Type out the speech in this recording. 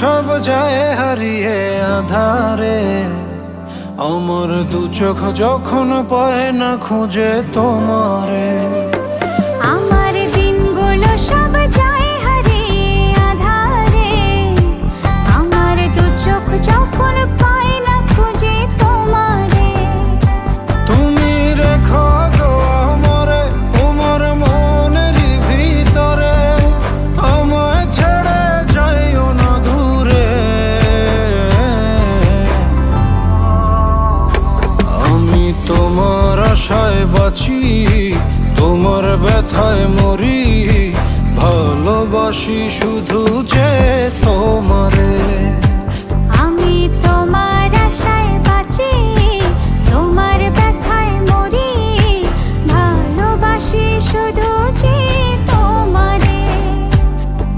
সব যায় হারিয়ে আধারে, আমার দু চোখ যখন পায় না খুঁজে তোমারে। আমার দিনগুলো সব যায় হারিয়ে আঁধারে, আমার দু চোখ যখন পায় না খুঁজে তোমারে। তুমি রেখো গো আমারে তোমার মনের ভিতরে, আমায় ছেড়ে যাইও না দূরে। আমি তোমার আশায় বাঁচি, তোমার ব্যথায় মরি, ভালোবাসি শুধু যে তোমারে।